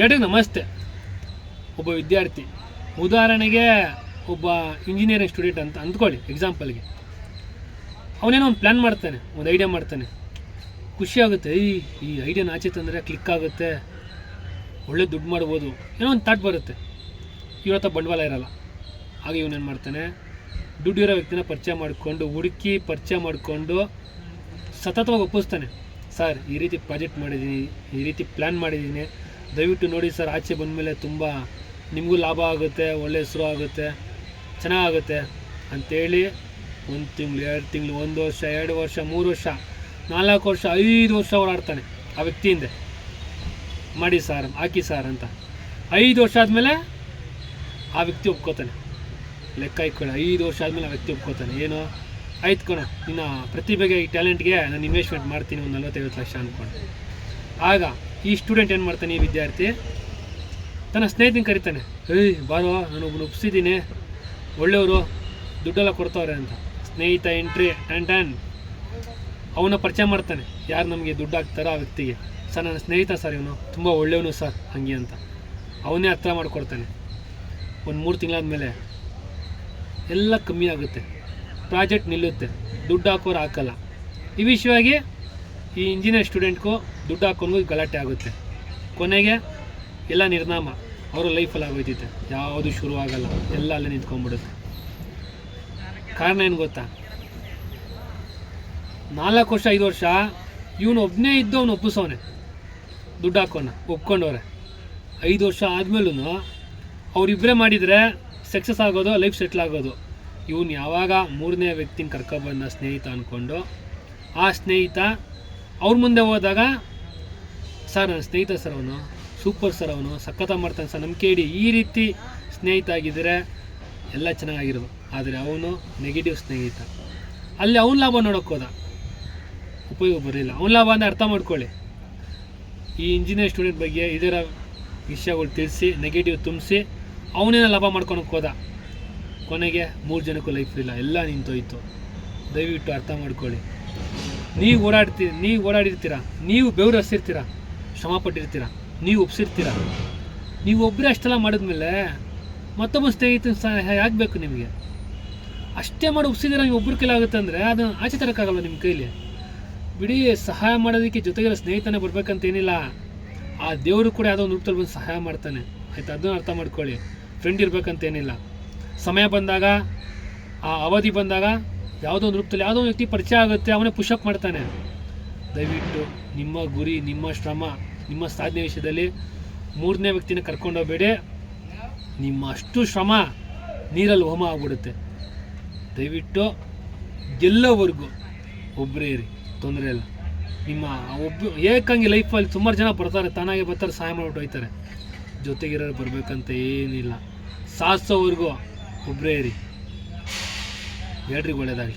ಎರಡಿಗೆ ನಮಸ್ತೆ. ಒಬ್ಬ ವಿದ್ಯಾರ್ಥಿ ಉದಾಹರಣೆಗೆ ಒಬ್ಬ ಇಂಜಿನಿಯರಿಂಗ್ ಸ್ಟೂಡೆಂಟ್ ಅಂತ ಅಂದ್ಕೊಳ್ಳಿ, ಎಕ್ಸಾಂಪಲ್ಗೆ. ಅವನೇನೋ ಒಂದು ಪ್ಲ್ಯಾನ್ ಮಾಡ್ತಾನೆ, ಒಂದು ಐಡಿಯಾ ಮಾಡ್ತಾನೆ, ಖುಷಿ ಆಗುತ್ತೆ. ಈ ಐಡಿಯಾನ ಆಚೆ ತಂದರೆ ಕ್ಲಿಕ್ ಆಗುತ್ತೆ, ಒಳ್ಳೆ ದುಡ್ಡು ಮಾಡ್ಬೋದು, ಏನೋ ಒಂದು ಥಾಟ್ ಬರುತ್ತೆ. ಇವ್ರ ಹತ್ರ ಬಂಡವಾಳ ಇರೋಲ್ಲ. ಆಗ ಇವನೇನು ಮಾಡ್ತಾನೆ, ದುಡ್ಡಿರೋ ವ್ಯಕ್ತಿನ ಪರಿಚಯ ಮಾಡಿಕೊಂಡು, ಹುಡುಕಿ ಪರಿಚಯ ಮಾಡಿಕೊಂಡು ಸತತವಾಗಿ ಒಪ್ಪಿಸ್ತಾನೆ. ಸರ್, ಈ ರೀತಿ ಪ್ರಾಜೆಕ್ಟ್ ಮಾಡಿದ್ದೀನಿ, ಈ ರೀತಿ ಪ್ಲ್ಯಾನ್ ಮಾಡಿದ್ದೀನಿ, ದಯವಿಟ್ಟು ನೋಡಿ ಸರ್, ಆಚೆ ಬಂದಮೇಲೆ ತುಂಬ ನಿಮಗೂ ಲಾಭ ಆಗುತ್ತೆ, ಒಳ್ಳೆ ಹೆಸರು ಆಗುತ್ತೆ, ಚೆನ್ನಾಗುತ್ತೆ ಅಂಥೇಳಿ 1 ತಿಂಗಳು, 2 ತಿಂಗಳು, 1 ವರ್ಷ, 2 ವರ್ಷ, 3 ವರ್ಷ, 4 ವರ್ಷ, 5 ವರ್ಷ ಓಡಾಡ್ತಾನೆ ಆ ವ್ಯಕ್ತಿಯಿಂದ. ಮಾಡಿ ಸರ್, ಹಾಕಿ ಸರ್ ಅಂತ. 5 ವರ್ಷ ಆದಮೇಲೆ ಆ ವ್ಯಕ್ತಿ ಒಪ್ಕೋತಾನೆ. ಲೆಕ್ಕ ಇಟ್ಕೊಳ್ಳಿ, 5 ವರ್ಷ ಆದಮೇಲೆ ಆ ವ್ಯಕ್ತಿ ಒಪ್ಕೋತಾನೆ. ಏನು ಆಯ್ತು ಕಣ, ನಿನ್ನ ಪ್ರತಿಭೆಗೆ, ಈ ಟ್ಯಾಲೆಂಟ್ಗೆ ನಾನು ಇನ್ವೆಸ್ಟ್ಮೆಂಟ್ ಮಾಡ್ತೀನಿ ಒಂದು 40-50 ಲಕ್ಷ ಅಂದ್ಕೊಂಡು. ಆಗ ಈ ಸ್ಟೂಡೆಂಟ್ ಏನು ಮಾಡ್ತಾನೆ, ಈ ವಿದ್ಯಾರ್ಥಿ ತನ್ನ ಸ್ನೇಹಿತನ ಕರಿತಾನೆ. ಬಾರೋ, ನಾನೊಬ್ಬನು ಒಪ್ಸಿದ್ದೀನಿ, ಒಳ್ಳೆಯವರು, ದುಡ್ಡೆಲ್ಲ ಕೊಡ್ತಾವ್ರೆ ಅಂತ. ಸ್ನೇಹಿತ ಎಂಟ್ರಿ ಟನ್ ಅವನ ಪರಿಚಯ ಮಾಡ್ತಾನೆ. ಯಾರು ನಮಗೆ ದುಡ್ಡು ಹಾಕ್ತಾರೋ ಆ ವ್ಯಕ್ತಿಗೆ, ಸರ್ ನನ್ನ ಸ್ನೇಹಿತ ಸರ್, ಇವನು ತುಂಬ ಒಳ್ಳೆಯವನು ಸರ್, ಹಂಗೆ ಅಂತ ಅವನೇ ಹತ್ರ ಮಾಡಿಕೊಡ್ತಾನೆ. ಒಂದು 3 ತಿಂಗಳಾದಮೇಲೆ ಎಲ್ಲ ಕಮ್ಮಿ ಆಗುತ್ತೆ, ಪ್ರಾಜೆಕ್ಟ್ ನಿಲ್ಲುತ್ತೆ, ದುಡ್ಡು ಹಾಕೋರು ಹಾಕಲ್ಲ. ಈ ವಿಷಯವಾಗಿ ಈ ಇಂಜಿನಿಯರ್ ಸ್ಟೂಡೆಂಟ್ಗೂ ದುಡ್ಡು ಹಾಕೋನ್ಗೂ ಗಲಾಟೆ ಆಗುತ್ತೆ. ಕೊನೆಗೆ ಎಲ್ಲ ನಿರ್ನಾಮ ಅವರ ಲೈಫಲ್ಲಿ ಆಗೋಯ್ತೈತೆ, ಯಾವುದು ಶುರು ಆಗಲ್ಲ, ಎಲ್ಲ ಅಲ್ಲೇ ನಿಂತ್ಕೊಂಡ್ಬಿಡುತ್ತೆ. ಕಾರಣ ಏನು ಗೊತ್ತಾ, 4 ವರ್ಷ 5 ವರ್ಷ ಇವನು ಒಬ್ಬನೇ ಇದ್ದು ಅವನು ಒಪ್ಪಿಸೋನೆ, ದುಡ್ಡು ಹಾಕೋಣ ಒಪ್ಕೊಂಡವ್ರೆ. 5 ವರ್ಷ ಆದಮೇಲೂ ಅವರಿಬ್ಬರೇ ಮಾಡಿದರೆ ಸಕ್ಸಸ್ ಆಗೋದು, ಲೈಫ್ ಸೆಟ್ಲ್ ಆಗೋದು. ಇವನು ಯಾವಾಗ 3ನೇ ವ್ಯಕ್ತಿನ ಕರ್ಕೊಬಂದ ಸ್ನೇಹಿತ ಅಂದ್ಕೊಂಡು, ಆ ಸ್ನೇಹಿತ ಅವ್ರ ಮುಂದೆ ಹೋದಾಗ, ಸರ್ ನನ್ನ ಸ್ನೇಹಿತ ಸರ್, ಅವನು ಸೂಪರ್ ಸರ್, ಅವನು ಸಖತ್ತ ಮಾಡ್ತಾನೆ ಸರ್, ನಂಬಿಕೆ ಇಡಿ, ಈ ರೀತಿ ಸ್ನೇಹಿತ ಆಗಿದ್ದರೆ ಎಲ್ಲ ಚೆನ್ನಾಗಿರೋದು. ಆದರೆ ಅವನು ನೆಗೆಟಿವ್ ಸ್ನೇಹಿತ. ಅಲ್ಲಿ ಅವನ ಲಾಭ ನೋಡೋಕೆ ಹೋದ, ಉಪಯೋಗ ಬರಲಿಲ್ಲ. ಅವನ ಲಾಭ ಅಂದರೆ ಅರ್ಥ ಮಾಡ್ಕೊಳ್ಳಿ. ಈ ಇಂಜಿನಿಯರ್ ಸ್ಟೂಡೆಂಟ್ ಬಗ್ಗೆ ಇದರ ವಿಷಯಗಳು ತಿಳಿಸಿ, ನೆಗೆಟಿವ್ ತುಂಬಿಸಿ ಅವನೇನ ಲಾಭ ಮಾಡ್ಕೊಳಕ್ಕೆ ಹೋದ. ಕೊನೆಗೆ 3 ಜನಕ್ಕೂ ಲೈಫ್ ಇಲ್ಲ, ಎಲ್ಲ ನಿಂತೋಯ್ತು. ದಯವಿಟ್ಟು ಅರ್ಥ ಮಾಡ್ಕೊಳ್ಳಿ. ನೀವು ಓಡಾಡಿರ್ತೀರ, ನೀವು ಬೆವರು ಹಸಿರ್ತೀರ, ಶ್ರಮಪಟ್ಟಿರ್ತೀರ, ನೀವು ಒಪ್ಸಿರ್ತೀರ. ನೀವು ಒಬ್ಬರೇ ಅಷ್ಟೆಲ್ಲ ಮಾಡಿದ್ಮೇಲೆ ಮತ್ತೊಬ್ಬ ಸ್ನೇಹಿತನ ಸಹಾಯ ಆಗಬೇಕು ನಿಮಗೆ. ಅಷ್ಟೇ ಮಾಡಿ ಒಪ್ಸಿದ್ರೆ ನೀವು ಒಬ್ಬರ ಕೈಲಿ ಆಗುತ್ತೆ ಅಂದರೆ ಅದನ್ನು ಆಚೆ ತರೋಕ್ಕಾಗಲ್ಲ ನಿಮ್ಮ ಕೈಲಿ. ಬಿಡಿ, ಸಹಾಯ ಮಾಡೋದಕ್ಕೆ ಜೊತೆಗಿರೋ ಸ್ನೇಹಿತನೇ ಬರ್ಬೇಕಂತೇನಿಲ್ಲ. ಆ ದೇವರು ಕೂಡ ಯಾವುದೋ ಒಂದು ರೂಪದಲ್ಲಿ ಬಂದು ಸಹಾಯ ಮಾಡ್ತಾನೆ, ಆಯಿತು? ಅದನ್ನು ಅರ್ಥ ಮಾಡ್ಕೊಳ್ಳಿ. ಫ್ರೆಂಡ್ ಇರಬೇಕಂತೇನಿಲ್ಲ. ಸಮಯ ಬಂದಾಗ, ಆ ಅವಧಿ ಬಂದಾಗ ಯಾವುದೋ ಒಂದು ರೂಪದಲ್ಲಿ ಯಾವುದೋ ಒಂದು ವ್ಯಕ್ತಿ ಪರಿಚಯ ಆಗುತ್ತೆ, ಅವನೇ ಪುಷಪ್ ಮಾಡ್ತಾನೆ. ದಯವಿಟ್ಟು ನಿಮ್ಮ ಗುರಿ, ನಿಮ್ಮ ಶ್ರಮ, ನಿಮ್ಮ ಸಾಧನೆ ವಿಷಯದಲ್ಲಿ 3ನೇ ವ್ಯಕ್ತಿನ ಕರ್ಕೊಂಡೋಗ್ಬೇಡಿ. ನಿಮ್ಮ ಅಷ್ಟು ಶ್ರಮ ನೀರಲ್ಲಿ ಹೋಮ ಆಗ್ಬಿಡುತ್ತೆ. ದಯವಿಟ್ಟು ಗೆಲ್ಲೋವರೆಗೂ ಒಬ್ಬರೇ ಇರಿ, ತೊಂದರೆ ಇಲ್ಲ. ನಿಮ್ಮ ಏಕಾಂಗಿ ಲೈಫಲ್ಲಿ ಸುಮಾರು ಜನ ಬರ್ತಾರೆ, ತಾನಾಗೆ ಬರ್ತಾರೆ, ಸಹಾಯ ಮಾಡಿಬಿಟ್ಟು ಹೋಗ್ತಾರೆ. ಜೊತೆಗಿರೋರು ಬರಬೇಕಂತ ಏನಿಲ್ಲ. ಸಾಧಿಸೋವರೆಗೂ ಒಬ್ಬರೇ ಇರಿ. ಎಲ್ರಿಗೂ ಒಳ್ಳೆಯದಾಗಲಿ.